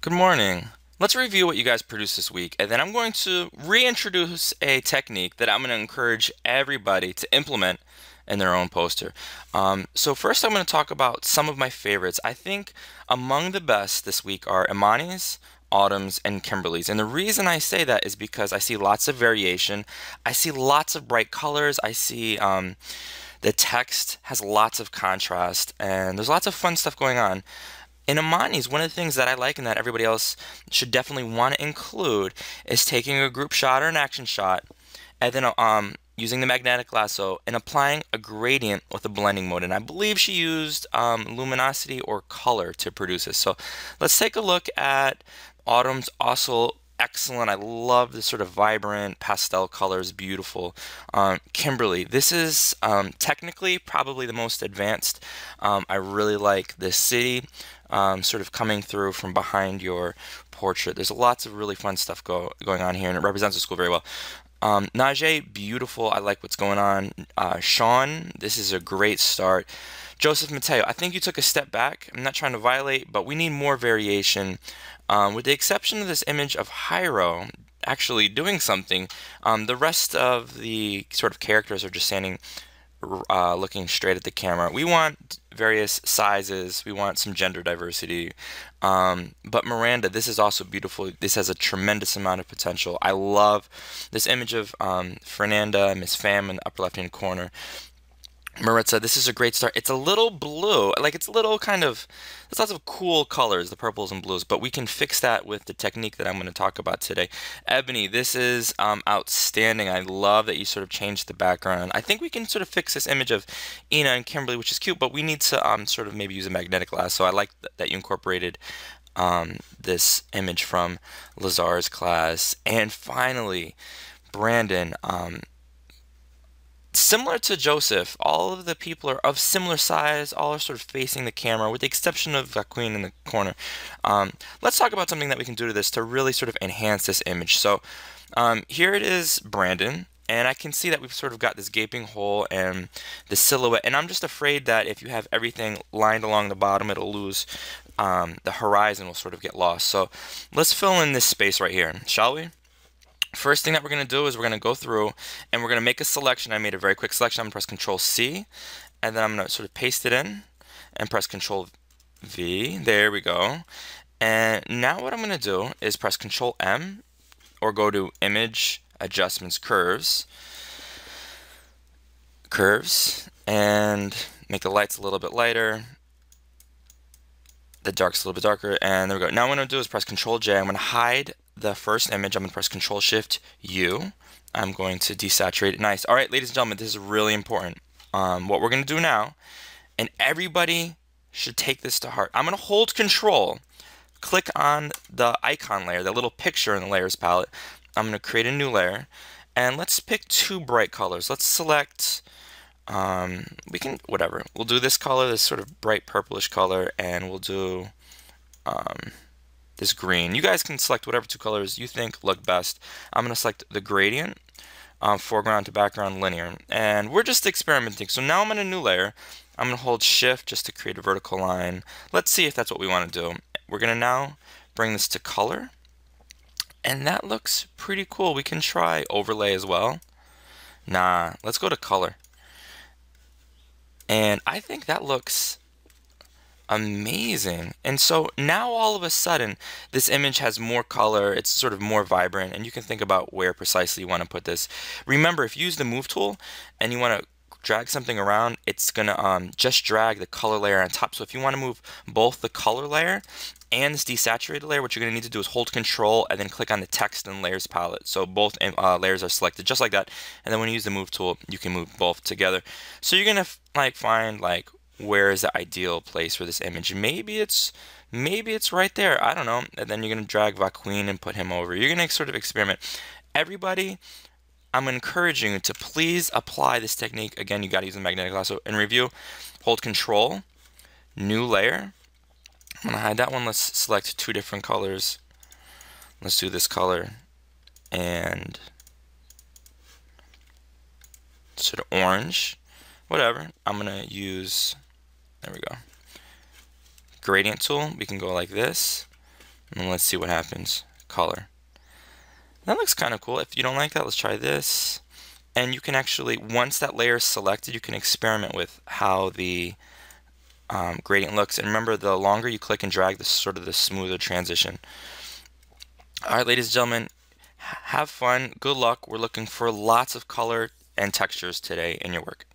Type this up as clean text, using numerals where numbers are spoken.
Good morning. Let's review what you guys produced this week, and then I'm going to reintroduce a technique that I'm going to encourage everybody to implement in their own poster. So first I'm going to talk about some of my favorites. I think among the best this week are Imani's, Autumn's, and Kimberly's. And the reason I say that is because I see lots of variation. I see lots of bright colors. I see the text has lots of contrast, and there's lots of fun stuff going on. In Amani's, one of the things that I like and that everybody else should definitely want to include is taking a group shot or an action shot and then using the magnetic lasso and applying a gradient with a blending mode. And I believe she used luminosity or color to produce this. So let's take a look at Autumn's. Also excellent. I love this sort of vibrant pastel colors, beautiful. Kimberly, this is technically probably the most advanced. I really like this city sort of coming through from behind your portrait. There's lots of really fun stuff going on here, and it represents the school very well. Najee, beautiful. I like what's going on. Sean, this is a great start. Joseph Mateo, I think you took a step back. I'm not trying to violate, but we need more variation. With the exception of this image of Hyro actually doing something, the rest of the sort of characters are just standing looking straight at the camera. We want various sizes. We want some gender diversity. But Miranda, this is also beautiful. This has a tremendous amount of potential. I love this image of Fernanda, Miss Pham in the upper left-hand corner. Maritza, this is a great start. It's a little blue, like it's a little kind of, there's lots of cool colors, the purples and blues, but we can fix that with the technique that I'm going to talk about today. Ebony, this is outstanding. I love that you sort of changed the background. I think we can sort of fix this image of Ina and Kimberly, which is cute, but we need to sort of maybe use a magnetic lasso. I like that you incorporated this image from Lazar's class. And finally, Brandon, similar to Joseph, all of the people are of similar size, all are sort of facing the camera, with the exception of Queen in the corner. Let's talk about something that we can do to this to really sort of enhance this image. So here it is, Brandon, and I can see that we've sort of got this gaping hole and the silhouette, and I'm just afraid that if you have everything lined along the bottom, it'll lose, the horizon will sort of get lost. So let's fill in this space right here, shall we? First thing that we're going to do is we're going to go through and we're going to make a selection. I made a very quick selection. I'm going to press Control C, and then I'm going to sort of paste it in and press Control V. There we go. And now what I'm going to do is press Control M or go to Image, Adjustments, Curves, and make the lights a little bit lighter, the dark's a little bit darker, and there we go. Now what I'm going to do is press Control J. I'm going to hide the first image. I'm going to press Control Shift U. I'm going to desaturate it. Nice. All right, ladies and gentlemen, this is really important. What we're going to do now, and everybody should take this to heart. I'm going to hold Control, click on the icon layer, the little picture in the layers palette. I'm going to create a new layer, and let's pick two bright colors. Let's select, we can, whatever. We'll do this color, this sort of bright purplish color, and we'll do this green. You guys can select whatever two colors you think look best. I'm going to select the gradient, foreground to background linear, and we're just experimenting. So now I'm in a new layer. I'm going to hold Shift just to create a vertical line. Let's see if that's what we want to do. We're going to now bring this to color, and that looks pretty cool. We can try overlay as well. Nah, let's go to color. And I think that looks amazing. And so now all of a sudden this image has more color, it's sort of more vibrant, and you can think about where precisely you want to put this. Remember, if you use the move tool and you want to drag something around, it's gonna just drag the color layer on top. So if you want to move both the color layer and this desaturated layer, what you're going to need to do is hold Control and then click on the text and layers palette. So both layers are selected just like that. And then when you use the move tool, you can move both together. So you're going to find where is the ideal place for this image. Maybe it's right there. I don't know. And then you're going to drag Vaqueen and put him over. You're going to sort of experiment. Everybody, I'm encouraging you to please apply this technique. Again, you got to use the magnetic lasso. In review, hold Control, new layer. I'm going to hide that one. Let's select two different colors. Let's do this color and sort of orange. Whatever. I'm going to use, there we go, gradient tool. We can go like this. And let's see what happens. Color. That looks kind of cool. If you don't like that, let's try this. And you can actually, once that layer is selected, you can experiment with how the gradient looks. And remember, the longer you click and drag, the sort of the smoother transition. All right, ladies and gentlemen, have fun. Good luck. We're looking for lots of color and textures today in your work.